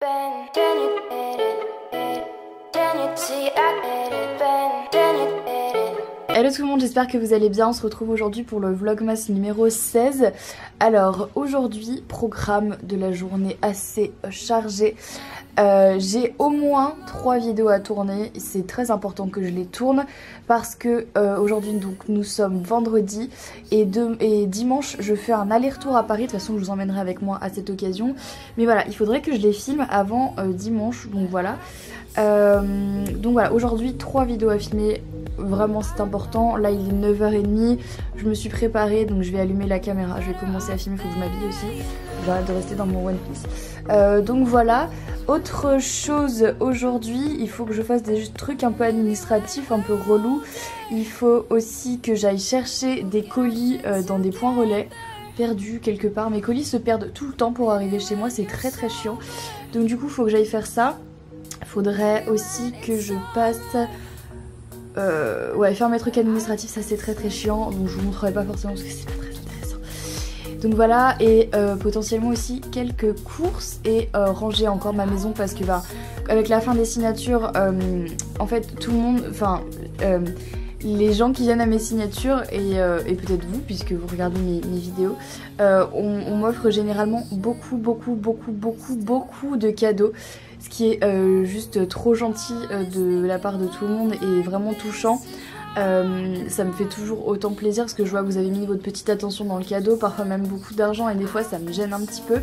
Hello tout le monde, j'espère que vous allez bien. On se retrouve aujourd'hui pour le vlogmas numéro 16. Alors aujourd'hui, programme de la journée assez chargé. J'ai au moins 3 vidéos à tourner. C'est très important que je les tourne parce que aujourd'hui donc nous sommes vendredi et dimanche je fais un aller-retour à Paris. De toute façon je vous emmènerai avec moi à cette occasion. Mais voilà, il faudrait que je les filme avant dimanche. Donc voilà. Aujourd'hui 3 vidéos à filmer. Vraiment c'est important. Là il est 9h30. Je me suis préparée donc je vais allumer la caméra. Je vais commencer à filmer, il faut que je m'habille aussi. J'arrête de rester dans mon one piece. Donc voilà. Autre chose aujourd'hui, il faut que je fasse des trucs un peu administratifs, un peu relous. Il faut aussi que j'aille chercher des colis dans des points relais perdus quelque part. Mes colis se perdent tout le temps pour arriver chez moi, c'est très très chiant. Donc du coup il faut que j'aille faire ça. Il faudrait aussi que je passe... faire mes trucs administratifs, ça c'est très très chiant. Donc je vous montrerai pas forcément parce que c'est pas très intéressant. Donc voilà, et potentiellement aussi quelques courses et ranger encore ma maison parce que avec la fin des signatures, en fait tout le monde, les gens qui viennent à mes signatures et peut-être vous puisque vous regardez mes vidéos, on m'offre généralement beaucoup de cadeaux. Ce qui est juste trop gentil de la part de tout le monde et vraiment touchant. Ça me fait toujours autant plaisir parce que je vois que vous avez mis votre petite attention dans le cadeau, parfois même beaucoup d'argent et des fois ça me gêne un petit peu.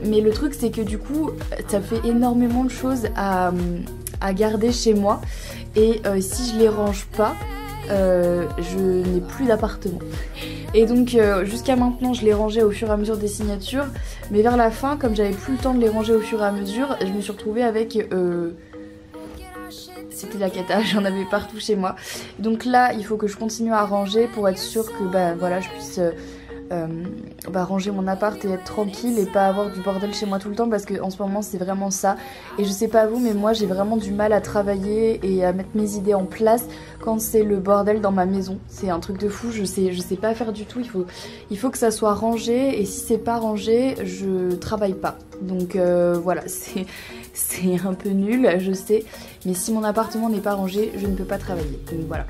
Mais le truc c'est que du coup ça fait énormément de choses à garder chez moi et si je les range pas, je n'ai plus d'appartement. Et donc jusqu'à maintenant je les rangeais au fur et à mesure des signatures, mais vers la fin comme j'avais plus le temps de les ranger au fur et à mesure, je me suis retrouvée avec... C'était la cata, j'en avais partout chez moi. Donc là il faut que je continue à ranger pour être sûre que je puisse ranger mon appart et être tranquille et pas avoir du bordel chez moi tout le temps parce que en ce moment c'est vraiment ça. Et je sais pas vous mais moi j'ai vraiment du mal à travailler et à mettre mes idées en place quand c'est le bordel dans ma maison. C'est un truc de fou, je sais pas faire du tout, il faut que ça soit rangé et si c'est pas rangé je travaille pas. Donc voilà, c'est un peu nul je sais, mais si mon appartement n'est pas rangé je ne peux pas travailler. Donc voilà.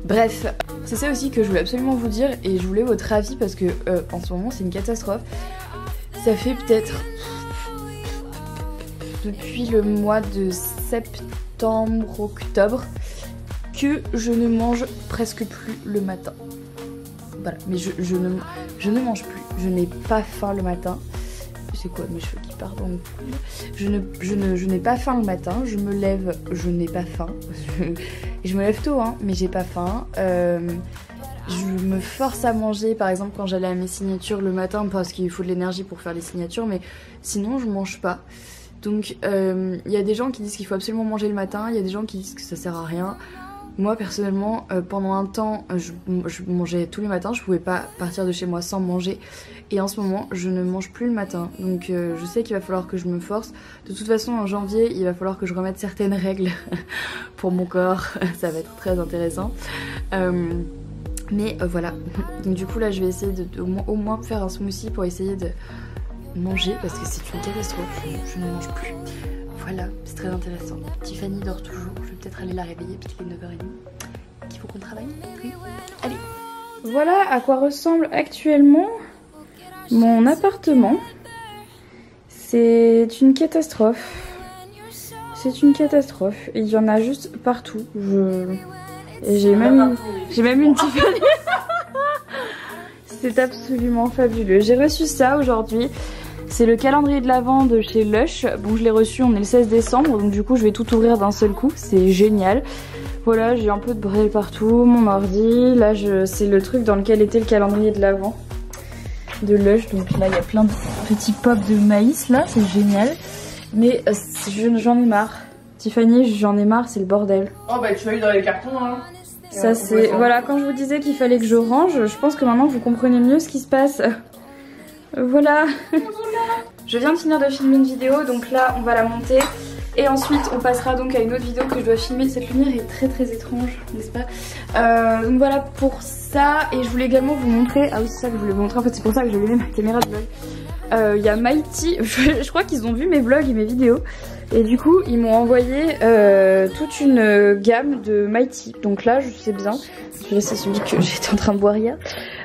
Bref, c'est ça aussi que je voulais absolument vous dire et je voulais votre avis parce que en ce moment c'est une catastrophe. Ça fait peut-être depuis le mois de septembre, octobre que je ne mange presque plus le matin. Voilà, mais je ne mange plus, je n'ai pas faim le matin. C'est quoi mes cheveux qui partent dans le cou? Je n'ai pas faim le matin, je me lève, je n'ai pas faim. Je me lève tôt hein, mais j'ai pas faim. Je me force à manger par exemple quand j'allais à mes signatures le matin parce qu'il faut de l'énergie pour faire les signatures, mais sinon je mange pas. Donc il y a des gens qui disent qu'il faut absolument manger le matin, il y a des gens qui disent que ça sert à rien. Moi personnellement pendant un temps je mangeais tous les matins, je pouvais pas partir de chez moi sans manger et en ce moment je ne mange plus le matin donc je sais qu'il va falloir que je me force. De toute façon en janvier il va falloir que je remette certaines règles pour mon corps, ça va être très intéressant. Mais voilà, donc du coup là je vais essayer de au moins faire un smoothie pour essayer de manger parce que c'est une catastrophe, je ne mange plus. Voilà, c'est très intéressant. Tiffany dort toujours, je vais peut-être aller la réveiller puisqu'il est 9h30. Qu'il faut qu'on travaille. Oui. Allez. Voilà à quoi ressemble actuellement mon appartement. C'est une catastrophe. C'est une catastrophe. Il y en a juste partout. Et j'ai même une Tiffany. C'est absolument fabuleux. J'ai reçu ça aujourd'hui. C'est le calendrier de l'Avent de chez Lush. Bon, je l'ai reçu, on est le 16 décembre, donc du coup je vais tout ouvrir d'un seul coup, c'est génial. Voilà, j'ai un peu de braille partout, mon ordi, là c'est le truc dans lequel était le calendrier de l'Avent de Lush, donc là il y a plein de petits pops de maïs, là c'est génial. Mais j'en ai marre. Tiffany, j'en ai marre, c'est le bordel. Oh bah tu vas eu dans les cartons hein. Ça c'est... Voilà, quand je vous disais qu'il fallait que je range, je pense que maintenant vous comprenez mieux ce qui se passe. Voilà. Je viens de finir de filmer une vidéo, donc là on va la monter et ensuite on passera donc à une autre vidéo que je dois filmer. Cette lumière est très étrange, n'est-ce pas? Donc voilà pour ça, et je voulais également vous montrer, ah oui c'est ça que je voulais vous montrer, en fait c'est pour ça que je vais lever ma caméra de vlog. Il y a Mighty, je crois qu'ils ont vu mes vlogs et mes vidéos. Et du coup ils m'ont envoyé toute une gamme de Mighty. Donc là je sais bien, c'est celui que j'étais en train de boire hier.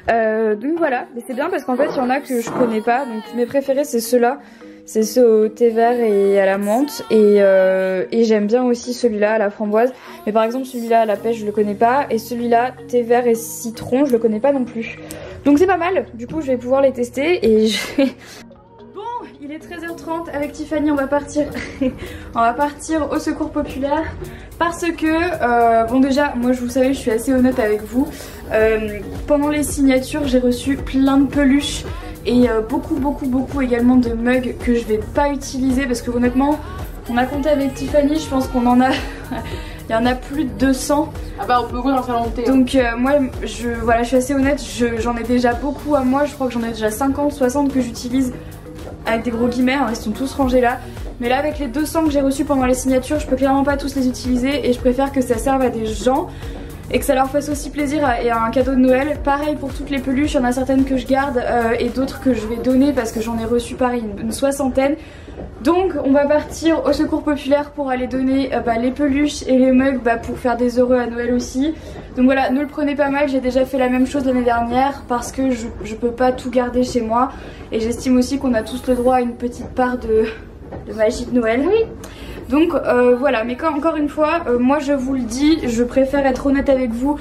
Donc voilà, mais c'est bien parce qu'en fait il y en a que je connais pas. Donc mes préférés c'est ceux-là. C'est ceux au thé vert et à la menthe. Et j'aime bien aussi celui-là à la framboise. Mais par exemple celui-là à la pêche je le connais pas. Et celui-là thé vert et citron je le connais pas non plus. Donc c'est pas mal, du coup je vais pouvoir les tester et je vais... Bon, il est 13h30 avec Tiffany, on va partir au secours populaire parce que, bon déjà, moi je vous savez, je suis assez honnête avec vous. Pendant les signatures, j'ai reçu plein de peluches et beaucoup également de mugs que je vais pas utiliser parce que honnêtement, on a compté avec Tiffany, je pense qu'on en a... Il y en a plus de 200. Ah bah on peut en faire monter. Donc moi voilà, je suis assez honnête, j'en ai déjà beaucoup à moi. Je crois que j'en ai déjà 50, 60 que j'utilise avec des gros guillemets, hein, ils sont tous rangés là. Mais là avec les 200 que j'ai reçus pendant les signatures, je peux clairement pas tous les utiliser. Et je préfère que ça serve à des gens et que ça leur fasse aussi plaisir et un cadeau de Noël. Pareil pour toutes les peluches, il y en a certaines que je garde et d'autres que je vais donner parce que j'en ai reçu pareil une soixantaine. Donc on va partir au secours populaire pour aller donner les peluches et les mugs pour faire des heureux à Noël aussi. Donc voilà, ne le prenez pas mal, j'ai déjà fait la même chose l'année dernière parce que je peux pas tout garder chez moi. Et j'estime aussi qu'on a tous le droit à une petite part de magie de Noël. Oui. Donc voilà, mais encore une fois, moi je vous le dis, je préfère être honnête avec vous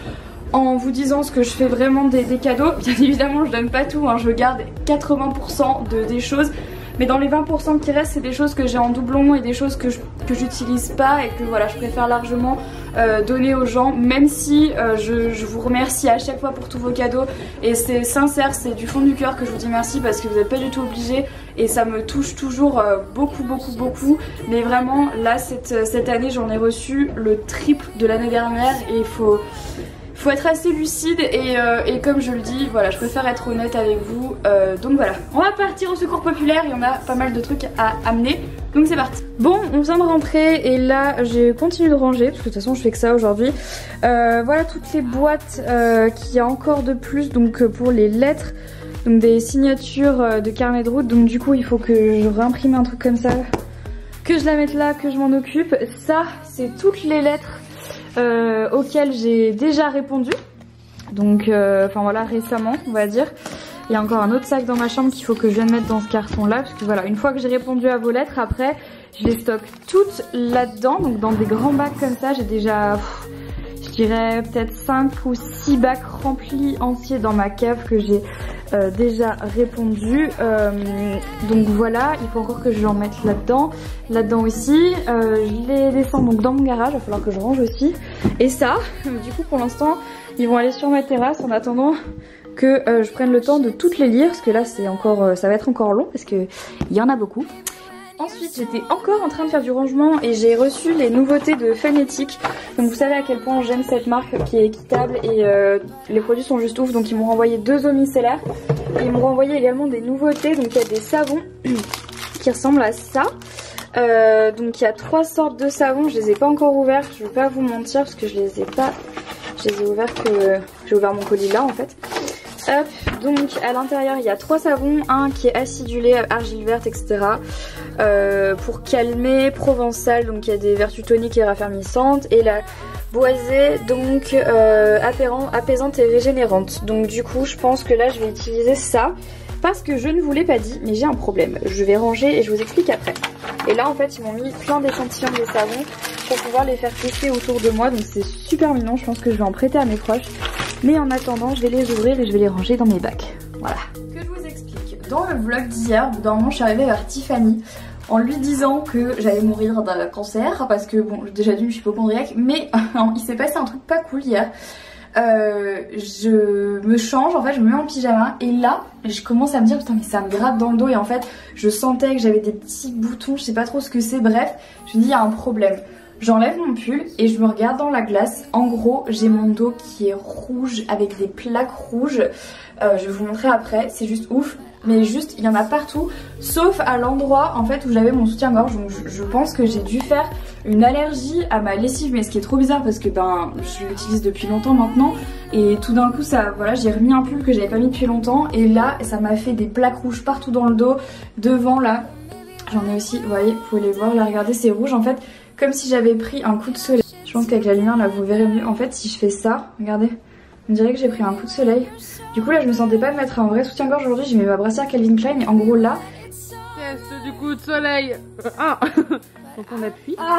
en vous disant ce que je fais vraiment des cadeaux. Bien évidemment je donne pas tout, hein, je garde 80% des choses. Mais dans les 20% qui restent, c'est des choses que j'ai en doublon et des choses que j'utilise pas et que voilà, je préfère largement donner aux gens. Même si je vous remercie à chaque fois pour tous vos cadeaux et c'est sincère, c'est du fond du cœur que je vous dis merci parce que vous n'êtes pas du tout obligés et ça me touche toujours beaucoup. Mais vraiment là cette année j'en ai reçu le triple de l'année dernière et il faut être assez lucide et comme je le dis, voilà, je préfère être honnête avec vous. Donc voilà, on va partir au secours populaire, il y en a pas mal de trucs à amener. Donc c'est parti. Bon, on vient de rentrer et là j'ai continué de ranger parce que de toute façon je fais que ça aujourd'hui. Voilà toutes les boîtes qu'il y a encore de plus donc pour les lettres. Donc des signatures de carnet de route. Donc du coup il faut que je réimprime un truc comme ça, que je la mette là, que je m'en occupe. Ça c'est toutes les lettres auxquelles j'ai déjà répondu. Donc enfin voilà, récemment on va dire. Il y a encore un autre sac dans ma chambre qu'il faut que je vienne mettre dans ce carton là. Parce que voilà, une fois que j'ai répondu à vos lettres, après je les stocke toutes là-dedans. Donc dans des grands bacs comme ça, j'ai déjà je dirais peut-être 5 ou 6 bacs remplis entiers dans ma cave que j'ai déjà répondu. Donc voilà, il faut encore que je en mette là-dedans. Là-dedans aussi, je les descends donc dans mon garage, il va falloir que je range aussi. Et ça, du coup pour l'instant, ils vont aller sur ma terrasse en attendant que je prenne le temps de toutes les lire. Parce que là c'est encore, ça va être encore long parce qu'il y en a beaucoup. Ensuite j'étais encore en train de faire du rangement et j'ai reçu les nouveautés de Phonétique. Donc vous savez à quel point j'aime cette marque qui est équitable et les produits sont juste ouf. Donc ils m'ont renvoyé 2 eaux micellaires et ils m'ont renvoyé également des nouveautés. Donc il y a des savons qui ressemblent à ça. Donc il y a 3 sortes de savons, je les ai pas encore ouverts, je vais pas vous mentir parce que je les ai ouverts que j'ai ouvert mon colis là en fait. Hop, donc à l'intérieur il y a 3 savons, un qui est acidulé, argile verte, etc. Pour calmer, provençal, donc il y a des vertus toniques et raffermissantes, et la boisée, donc apaisante et régénérante. Donc du coup je pense que là je vais utiliser ça, parce que je ne vous l'ai pas dit, mais j'ai un problème. Je vais ranger et je vous explique après. Et là en fait ils m'ont mis plein d'échantillons de savons pour pouvoir les faire tester autour de moi, donc c'est super mignon, je pense que je vais en prêter à mes proches. Mais en attendant, je vais les ouvrir et je vais les ranger dans mes bacs. Voilà. Que je vous explique. Dans le vlog d'hier, au bout d'un moment, je suis arrivée vers Tiffany en lui disant que j'allais mourir d'un cancer. Parce que, bon, déjà d'une, je suis hypocondriaque. Mais il s'est passé un truc pas cool hier. Je me change, en fait, je me mets en pyjama. Et là, je commence à me dire, putain, mais ça me gratte dans le dos. Et en fait, je sentais que j'avais des petits boutons. Je sais pas trop ce que c'est. Bref, je me dis, il y a un problème. J'enlève mon pull et je me regarde dans la glace. En gros, j'ai mon dos qui est rouge avec des plaques rouges. Je vais vous montrer après, c'est juste ouf. mais juste il y en a partout, sauf à l'endroit en fait où j'avais mon soutien-gorge. Donc je pense que j'ai dû faire une allergie à ma lessive, mais ce qui est trop bizarre parce que ben je l'utilise depuis longtemps maintenant et tout d'un coup ça, voilà, j'ai remis un pull que j'avais pas mis depuis longtemps et là ça m'a fait des plaques rouges partout dans le dos, devant là. J'en ai aussi, vous voyez, vous pouvez les voir là, regardez, c'est rouge en fait, comme si j'avais pris un coup de soleil. Je pense qu'avec la lumière là vous verrez mieux. En fait si je fais ça, regardez, on dirait que j'ai pris un coup de soleil. Du coup là je me sentais pas mettre un vrai soutien-gorge aujourd'hui, j'ai mis ma brassière Calvin Klein et en gros là... Test du coup de soleil. Donc on appuie. Ah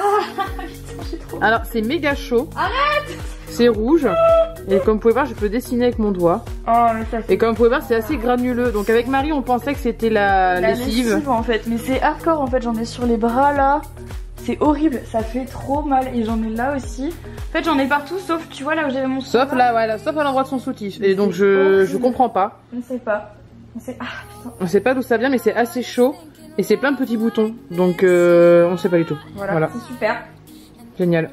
putain j'ai trop... Alors c'est méga chaud. Arrête. C'est rouge. Et comme vous pouvez voir je peux dessiner avec mon doigt. Oh mais ça fait... Et comme vous pouvez voir c'est assez granuleux. Donc avec Marie on pensait que c'était la lessive en fait. Mais c'est hardcore en fait, j'en ai sur les bras là. C'est horrible, ça fait trop mal et j'en ai là aussi. En fait j'en ai partout sauf tu vois là où j'avais mon soutien. Sauf là, voilà, sauf à l'endroit de son soutif. Et donc je comprends pas. On ne sait pas. On sait... Ah putain. On sait pas d'où ça vient mais c'est assez chaud. Et c'est plein de petits boutons. Donc on sait pas du tout. Voilà. C'est super. Génial.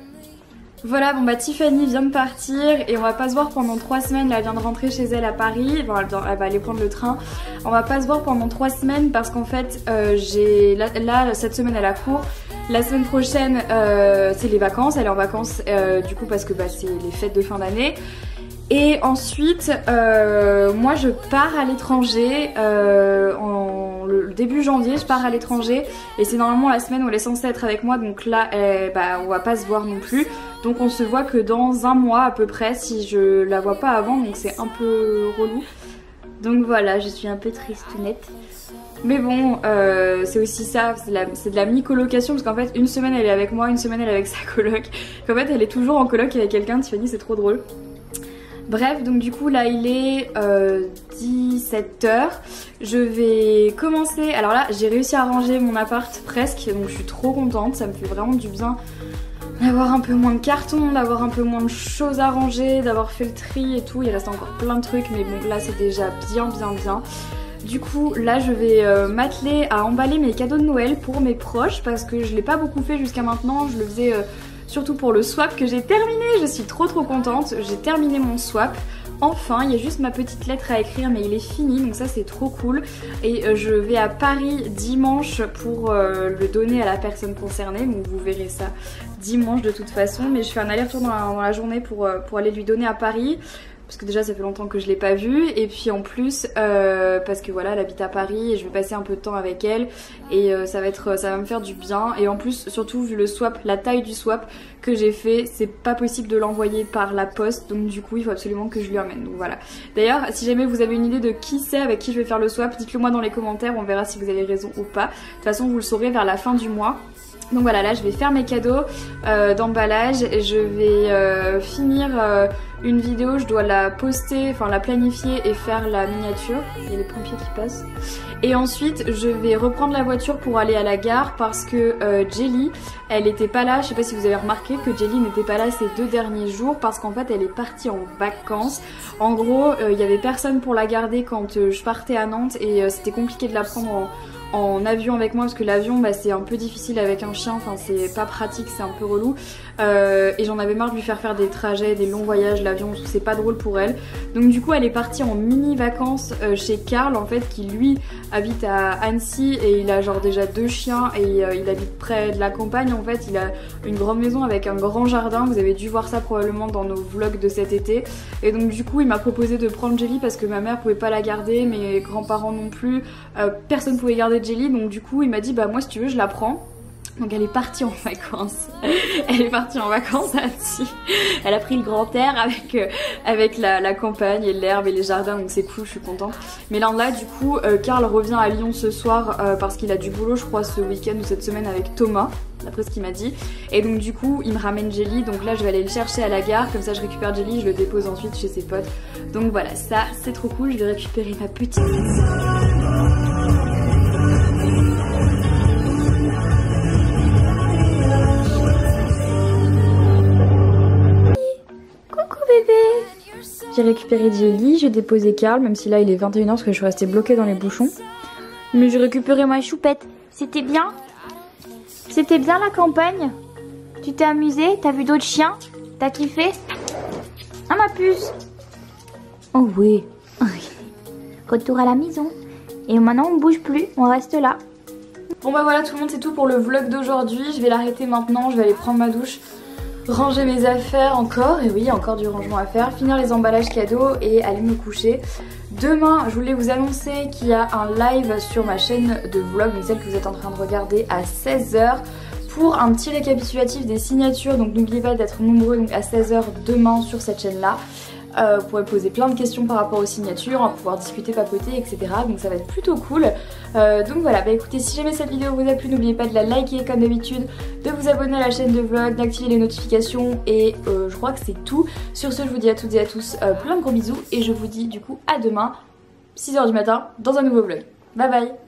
Voilà, bon bah Tiffany vient de partir et on va pas se voir pendant 3 semaines. Là, elle vient de rentrer chez elle à Paris. Bon, elle va aller prendre le train. On va pas se voir pendant 3 semaines parce qu'en fait, là, cette semaine elle a cours. La semaine prochaine, c'est les vacances. Elle est en vacances du coup parce que bah, c'est les fêtes de fin d'année. Et ensuite, moi je pars à l'étranger le début janvier, je pars à l'étranger et c'est normalement la semaine où elle est censée être avec moi, donc là bah, on va pas se voir non plus, donc on se voit que dans 1 mois à peu près si je la vois pas avant, donc c'est un peu relou. Donc voilà, je suis un peu tristounette. Mais bon, c'est aussi ça, c'est de la mi-colocation parce qu'en fait une semaine elle est avec moi, une semaine elle est avec sa coloc. En fait elle est toujours en coloc avec quelqu'un, Tiffany, c'est trop drôle. Bref, donc du coup là il est 17 h. Je vais commencer, alors là j'ai réussi à ranger mon appart presque, donc je suis trop contente, ça me fait vraiment du bien d'avoir un peu moins de cartons, d'avoir un peu moins de choses à ranger, d'avoir fait le tri et tout. Il reste encore plein de trucs mais bon là c'est déjà bien. Du coup là je vais m'atteler à emballer mes cadeaux de Noël pour mes proches parce que je l'ai pas beaucoup fait jusqu'à maintenant, je le faisais... surtout pour le swap que j'ai terminé, je suis trop contente, j'ai terminé mon swap. Enfin, il y a juste ma petite lettre à écrire mais il est fini, donc ça c'est trop cool. Et je vais à Paris dimanche pour le donner à la personne concernée, donc vous verrez ça dimanche de toute façon. Mais je fais un aller-retour dans la journée pour aller lui donner à Paris. Parce que déjà ça fait longtemps que je l'ai pas vue et puis en plus parce que voilà elle habite à Paris et je vais passer un peu de temps avec elle et ça va me faire du bien. Et en plus surtout vu le swap, la taille du swap que j'ai fait, c'est pas possible de l'envoyer par la poste, donc du coup il faut absolument que je lui emmène, donc voilà. D'ailleurs si jamais vous avez une idée de qui c'est avec qui je vais faire le swap, dites-le moi dans les commentaires, on verra si vous avez raison ou pas. De toute façon vous le saurez vers la fin du mois. Donc voilà, là je vais faire mes cadeaux d'emballage, je vais finir une vidéo, je dois la poster, enfin la planifier et faire la miniature, il y a les pompiers qui passent. Et ensuite je vais reprendre la voiture pour aller à la gare parce que Jelly, elle était pas là, je sais pas si vous avez remarqué que Jelly n'était pas là ces 2 derniers jours parce qu'en fait elle est partie en vacances. En gros il y avait personne pour la garder quand je partais à Nantes et c'était compliqué de la prendre en avion avec moi parce que l'avion bah, c'est un peu difficile avec un chien, enfin c'est pas pratique, c'est un peu relou et j'en avais marre de lui faire des trajets, des longs voyages, l'avion, c'est pas drôle pour elle. Donc du coup elle est partie en mini vacances chez Karl en fait qui lui habite à Annecy et il a genre déjà 2 chiens et il habite près de la campagne en fait, il a une grande maison avec un grand jardin, vous avez dû voir ça probablement dans nos vlogs de cet été. Et donc du coup il m'a proposé de prendre Jelly parce que ma mère pouvait pas la garder, mes grands-parents non plus, personne pouvait garder Jelly, donc du coup il m'a dit bah moi si tu veux je la prends. Donc elle est partie en vacances. Elle est partie en vacances à Annecy. Elle a pris le grand air avec la campagne et l'herbe et les jardins, donc c'est cool, je suis contente. Mais là du coup Karl revient à Lyon ce soir parce qu'il a du boulot je crois ce week-end ou cette semaine avec Thomas, d'après ce qu'il m'a dit. Et donc du coup il me ramène Jelly, donc là je vais aller le chercher à la gare, comme ça je récupère Jelly, je le dépose ensuite chez ses potes. Donc voilà, ça c'est trop cool, je vais récupérer ma petite... J'ai récupéré Jelly, j'ai déposé Karl, même si là il est 21 h parce que je suis restée bloquée dans les bouchons. Mais j'ai récupéré ma choupette. C'était bien? C'était bien la campagne? Tu t'es amusée? T'as vu d'autres chiens? T'as kiffé? Ah ma puce! Oh oui. Retour à la maison. Et maintenant on bouge plus, on reste là. Bon bah voilà tout le monde, c'est tout pour le vlog d'aujourd'hui. Je vais l'arrêter maintenant, je vais aller prendre ma douche, ranger mes affaires encore, et oui encore du rangement à faire, finir les emballages cadeaux et aller me coucher. Demain je voulais vous annoncer qu'il y a un live sur ma chaîne de vlog, donc celle que vous êtes en train de regarder, à 16 h pour un petit récapitulatif des signatures. Donc n'oubliez pas d'être nombreux donc à 16 h demain sur cette chaîne là. Vous pourrez poser plein de questions par rapport aux signatures, on va pouvoir discuter, papoter, etc. Donc ça va être plutôt cool. Donc voilà, bah écoutez, si jamais cette vidéo vous a plu, n'oubliez pas de la liker comme d'habitude, de vous abonner à la chaîne de vlog, d'activer les notifications et je crois que c'est tout. Sur ce, je vous dis à toutes et à tous plein de gros bisous et je vous dis du coup à demain, 6 h du matin, dans un nouveau vlog. Bye bye.